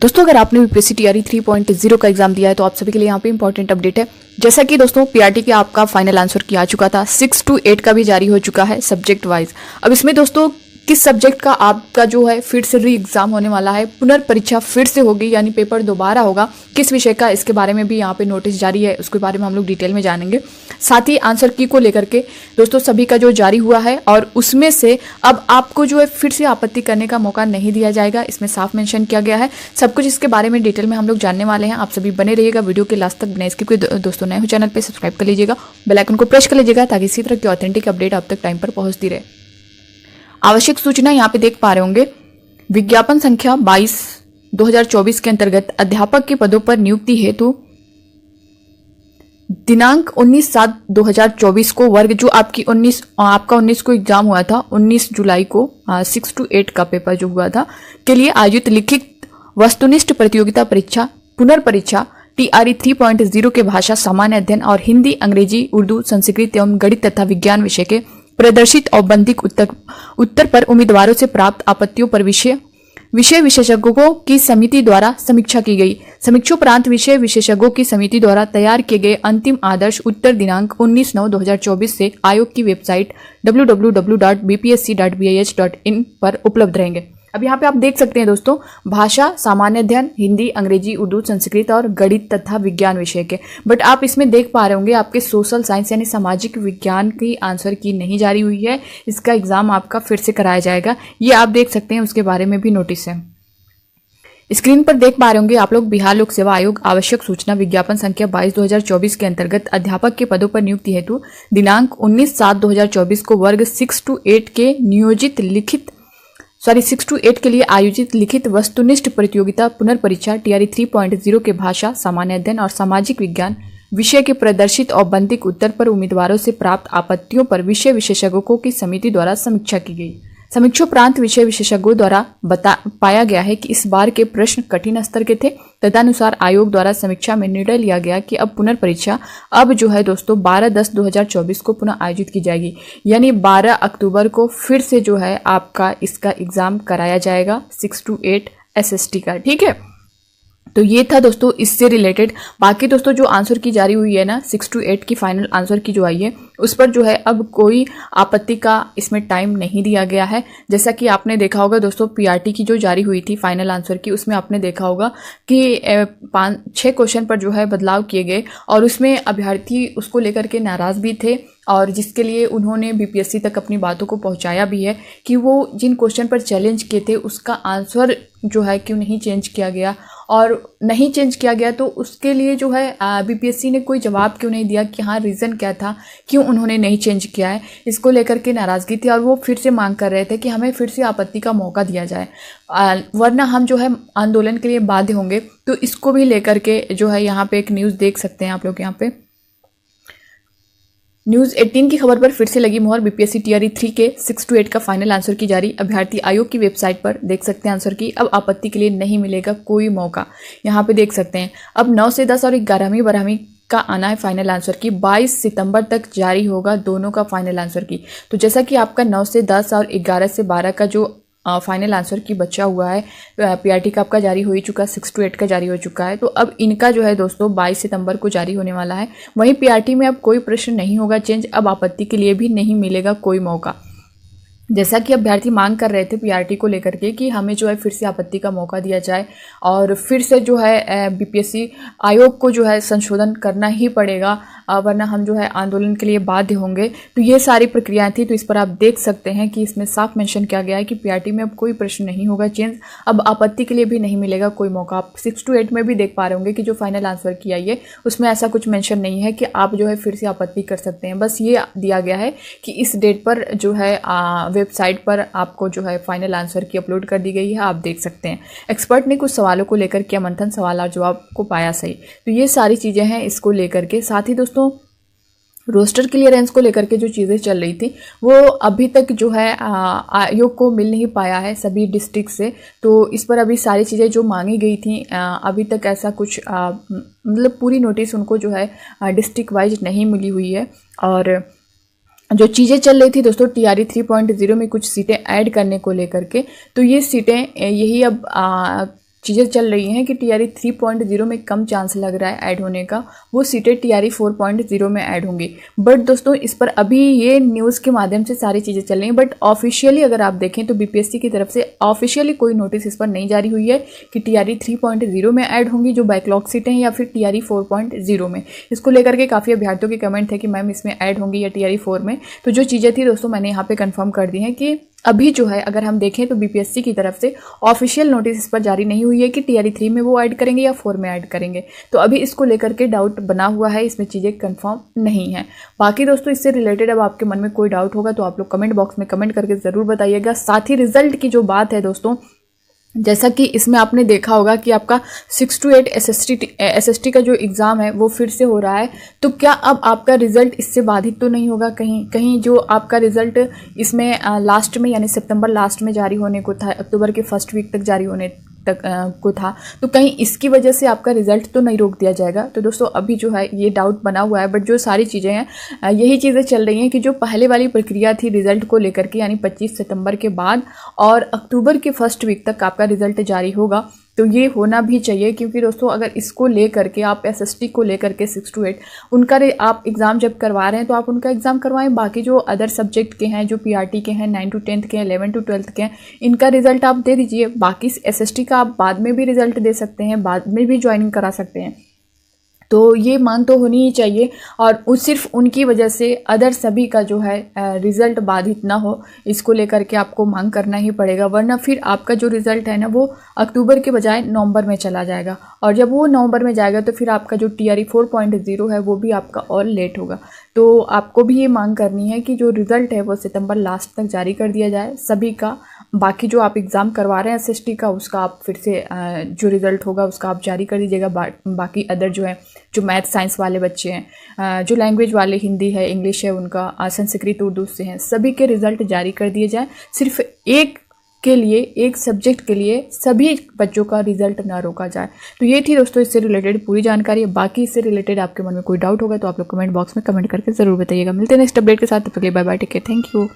दोस्तों अगर आपने यूपीएससी टीआरई 3.0 का एग्जाम दिया है तो आप सभी के लिए यहाँ पे इंपॉर्टेंट अपडेट है। जैसा कि दोस्तों पीआरटी के आपका फाइनल आंसर की आ चुका था, 6 to 8 का भी जारी हो चुका है सब्जेक्ट वाइज। अब इसमें दोस्तों किस सब्जेक्ट का आपका जो है फिर से री एग्जाम होने वाला है, पुनर्परीक्षा फिर से होगी यानी पेपर दोबारा होगा, किस विषय का, इसके बारे में भी यहाँ पे नोटिस जारी है, उसके बारे में हम लोग डिटेल में जानेंगे। साथ ही आंसर की को लेकर के दोस्तों सभी का जो जारी हुआ है और उसमें से अब आपको जो है फिर से आपत्ति करने का मौका नहीं दिया जाएगा, इसमें साफ मेंशन किया गया है। सब कुछ इसके बारे में डिटेल में हम लोग जानने वाले हैं। आप सभी बने रहिएगा वीडियो के लास्ट तक, बिना स्किप किए। दोस्तों नए हो चैनल पे सब्सक्राइब कर लीजिएगा, बेल आइकन को प्रेस कर लीजिएगा ताकि इसी तरह की ऑथेंटिक अपडेट आप तक टाइम पर पहुंचती रहे। आवश्यक सूचना यहाँ पे देख पा रहे होंगे, विज्ञापन संख्या 22/2024 के अंतर्गत अध्यापक के पदों पर नियुक्ति हेतु दिनांक 19/7/2024 को वर्ग जो आपका 19 को एग्जाम हुआ था, 19 जुलाई को 6 to 8 का पेपर जो हुआ था के लिए आयोजित लिखित वस्तुनिष्ठ प्रतियोगिता परीक्षा पुनर्परीक्षा टीआरई 3.0 के भाषा सामान्य अध्ययन और हिंदी, अंग्रेजी, उर्दू, संस्कृत एवं गणित तथा विज्ञान विषय के प्रदर्शित औपबंधिक उत्तर पर उम्मीदवारों से प्राप्त आपत्तियों पर विषय विशेषज्ञों की समिति द्वारा समीक्षा की गई। समीक्षोपरांत विषय विशेषज्ञों की समिति द्वारा तैयार किए गए अंतिम आदर्श उत्तर दिनांक 19/9/2024 से आयोग की वेबसाइट www.bpsc.bih.in पर उपलब्ध रहेंगे। अब यहाँ पे आप देख सकते हैं दोस्तों, भाषा सामान्य अध्ययन, हिंदी, अंग्रेजी, उर्दू, संस्कृत और गणित तथा विज्ञान विषय के। बट आप इसमें देख पा रहे होंगे आपके सोशल साइंस यानी सामाजिक विज्ञान की आंसर की नहीं जारी हुई है। इसका एग्जाम आपका फिर से कराया जाएगा, ये आप देख सकते हैं, उसके बारे में भी नोटिस है। स्क्रीन पर देख पा रहे होंगे आप लोग, बिहार लोक सेवा आयोग आवश्यक सूचना विज्ञापन संख्या 22/2024 के अंतर्गत अध्यापक के पदों पर नियुक्ति हेतु दिनांक 19/7/2024 को वर्ग 6 to 8 के नियोजित 6 to 8 के लिए आयोजित लिखित वस्तुनिष्ठ प्रतियोगिता पुनर्परीक्षा टीआरई 3.0 के भाषा सामान्य अध्ययन और सामाजिक विज्ञान विषय के प्रदर्शित औपबंधिक उत्तर पर उम्मीदवारों से प्राप्त आपत्तियों पर विषय विशेषज्ञों की समिति द्वारा समीक्षा की गई। समीक्षोपरांत विषय विशेषज्ञों द्वारा पाया गया है कि इस बार के प्रश्न कठिन स्तर के थे। तदनुसार आयोग द्वारा समीक्षा में निर्णय लिया गया कि अब पुनर्परीक्षा अब जो है दोस्तों 12/10/2024 को पुनः आयोजित की जाएगी, यानी 12 अक्टूबर को फिर से जो है आपका इसका एग्जाम कराया जाएगा 6 to 8 एसएसटी का। ठीक है, तो ये था दोस्तों इससे रिलेटेड। बाकी दोस्तों जो आंसर की जारी हुई है ना, 6 to 8 की फाइनल आंसर की जो आई है उस पर जो है अब कोई आपत्ति का इसमें टाइम नहीं दिया गया है। जैसा कि आपने देखा होगा दोस्तों, पीआरटी की जो जारी हुई थी फाइनल आंसर की, उसमें आपने देखा होगा कि 5-6 क्वेश्चन पर जो है बदलाव किए गए और उसमें अभ्यर्थी उसको लेकर के नाराज भी थे और जिसके लिए उन्होंने बीपीएससी तक अपनी बातों को पहुंचाया भी है कि वो जिन क्वेश्चन पर चैलेंज किए थे उसका आंसर जो है क्यों नहीं चेंज किया गया, और नहीं चेंज किया गया तो उसके लिए जो है बीपीएससी ने कोई जवाब क्यों नहीं दिया कि हाँ रीज़न क्या था, क्यों उन्होंने नहीं चेंज किया है। इसको लेकर के नाराज़गी थी और वो फिर से मांग कर रहे थे कि हमें फिर से आपत्ति का मौका दिया जाए, वरना हम जो है आंदोलन के लिए बाध्य होंगे। तो इसको भी लेकर के जो है यहाँ पे एक न्यूज़ देख सकते हैं आप लोग, यहाँ पे न्यूज़ 18 की खबर पर फिर से लगी मोहर, बीपीएससी टीआरई 3 के 6 to 8 का फाइनल आंसर की जारी। अभ्यर्थी आयोग की वेबसाइट पर देख सकते हैं आंसर की, अब आपत्ति के लिए नहीं मिलेगा कोई मौका। यहाँ पे देख सकते हैं अब 9 से 10 और 11वीं 12वीं का आना है फाइनल आंसर की, 22 सितंबर तक जारी होगा दोनों का फाइनल आंसर की। तो जैसा कि आपका 9 से 10 और 11 से 12 का जो फाइनल आंसर की बचा हुआ है, पीआरटी का आपका जारी हो ही चुका, 6 to 8 का जारी हो चुका है, तो अब इनका जो है दोस्तों 22 सितंबर को जारी होने वाला है। वहीं पीआरटी में अब कोई प्रश्न नहीं होगा चेंज, अब आपत्ति के लिए भी नहीं मिलेगा कोई मौका। जैसा कि अभ्यर्थी मांग कर रहे थे पीआरटी को लेकर के कि हमें जो है फिर से आपत्ति का मौका दिया जाए और फिर से जो है बीपीएससी आयोग को जो है संशोधन करना ही पड़ेगा, वरना हम जो है आंदोलन के लिए बाध्य होंगे। तो ये सारी प्रक्रियाएं थी, तो इस पर आप देख सकते हैं कि इसमें साफ मेंशन किया गया है कि पीआरटी में अब कोई प्रश्न नहीं होगा चेंज, अब आपत्ति के लिए भी नहीं मिलेगा कोई मौका। आप 6 to 8 में भी देख पा रहे होंगे कि जो फाइनल आंसर की आई है उसमें ऐसा कुछ मेंशन नहीं है कि आप जो है फिर से आपत्ति कर सकते हैं। बस ये दिया गया है कि इस डेट पर जो है वेबसाइट पर आपको जो है फाइनल आंसर की अपलोड कर दी गई है, आप देख सकते हैं। एक्सपर्ट ने कुछ सवालों को लेकर किया मंथन, सवाल और जवाब को पाया सही। तो ये सारी चीज़ें हैं इसको लेकर के। साथ ही दोस्तों रोस्टर क्लियरेंस को लेकर के जो चीज़ें चल रही थी वो अभी तक जो है आयोग को मिल नहीं पाया है सभी डिस्ट्रिक्ट से, तो इस पर अभी सारी चीज़ें जो मांगी गई थी अभी तक ऐसा कुछ मतलब पूरी नोटिस उनको जो है डिस्ट्रिक्ट वाइज नहीं मिली हुई है। और जो चीज़ें चल रही थी दोस्तों टीआरई 3.0 में कुछ सीटें ऐड करने को लेकर के, तो ये सीटें यही अब चीज़ें चल रही हैं कि TRE 3.0 में कम चांस लग रहा है ऐड होने का, वो सीटें TRE 4.0 में ऐड होंगी। बट दोस्तों इस पर अभी ये न्यूज़ के माध्यम से सारी चीज़ें चल रही हैं, बट ऑफिशियली अगर आप देखें तो BPSC की तरफ से ऑफिशियली कोई नोटिस इस पर नहीं जारी हुई है कि TRE 3.0 में ऐड होंगी जो बैकलॉग सीटें हैं या फिर TRE 4.0 में। इसको लेकर के काफ़ी अभ्यर्थियों के कमेंट थे कि मैम इसमें ऐड होंगी या TRE 4 में। तो जो चीज़ें थी दोस्तों मैंने यहाँ पे कंफर्म कर दी हैं कि अभी जो है अगर हम देखें तो BPSC की तरफ से ऑफिशियल नोटिस इस पर जारी नहीं हुई है कि TRE 3 में वो ऐड करेंगे या 4 में ऐड करेंगे। तो अभी इसको लेकर के डाउट बना हुआ है, इसमें चीज़ें कंफर्म नहीं है। बाकी दोस्तों इससे रिलेटेड अब आपके मन में कोई डाउट होगा तो आप लोग कमेंट बॉक्स में कमेंट करके ज़रूर बताइएगा। साथ ही रिजल्ट की जो बात है दोस्तों, जैसा कि इसमें आपने देखा होगा कि आपका 6 to 8 SST का जो एग्ज़ाम है वो फिर से हो रहा है, तो क्या अब आपका रिज़ल्ट इससे बाधित तो नहीं होगा? कहीं जो आपका रिज़ल्ट इसमें लास्ट में यानी सितंबर लास्ट में जारी होने को था, अक्टूबर के फर्स्ट वीक तक जारी होने तक को था, तो कहीं इसकी वजह से आपका रिज़ल्ट तो नहीं रोक दिया जाएगा? तो दोस्तों अभी जो है ये डाउट बना हुआ है, बट जो सारी चीज़ें हैं यही चीज़ें चल रही हैं कि जो पहले वाली प्रक्रिया थी रिज़ल्ट को लेकर के, यानी 25 सितंबर के बाद और अक्टूबर के फर्स्ट वीक तक आपका रिज़ल्ट जारी होगा, तो ये होना भी चाहिए। क्योंकि दोस्तों अगर इसको लेकर के आप SST को लेकर के 6 to 8 उनका आप एग्ज़ाम जब करवा रहे हैं तो आप उनका एग्ज़ाम करवाएं। बाकी जो अदर सब्जेक्ट के हैं, जो PRT के हैं, 9 to 10th के हैं, 11 to 12th के हैं, इनका रिज़ल्ट आप दे दीजिए। बाकी SST का आप बाद में भी रिज़ल्ट दे सकते हैं, बाद में भी ज्वाइनिंग करा सकते हैं। तो ये मांग तो होनी ही चाहिए और सिर्फ उनकी वजह से अदर सभी का जो है रिज़ल्ट बाधित ना हो, इसको लेकर के आपको मांग करना ही पड़ेगा। वरना फिर आपका जो रिज़ल्ट है ना वो अक्टूबर के बजाय नवंबर में चला जाएगा, और जब वो नवंबर में जाएगा तो फिर आपका जो TRE 4.0 है वो भी आपका और लेट होगा। तो आपको भी ये मांग करनी है कि जो रिज़ल्ट है वो सितंबर लास्ट तक जारी कर दिया जाए सभी का। बाकी जो आप एग्ज़ाम करवा रहे हैं SST का, उसका आप फिर से जो रिज़ल्ट होगा उसका आप जारी कर दीजिएगा। बाकी अदर जो है, जो मैथ साइंस वाले बच्चे हैं, जो लैंग्वेज वाले हिंदी है, इंग्लिश है, उनका संस्कृत उर्दू से हैं, सभी के रिज़ल्ट जारी कर दिए जाए। सिर्फ एक के लिए, एक सब्जेक्ट के लिए सभी बच्चों का रिजल्ट ना रोका जाए। तो ये थी दोस्तों इससे रिलेटेड पूरी जानकारी। बाकी इससे रिलेटेड आपके मन में कोई डाउट होगा तो आप लोग कमेंट बॉक्स में कमेंट करके ज़रूर बताइएगा। मिलते हैं नेक्स्ट अपडेट के साथ, तब तक के लिए bye bye, take care, thank you.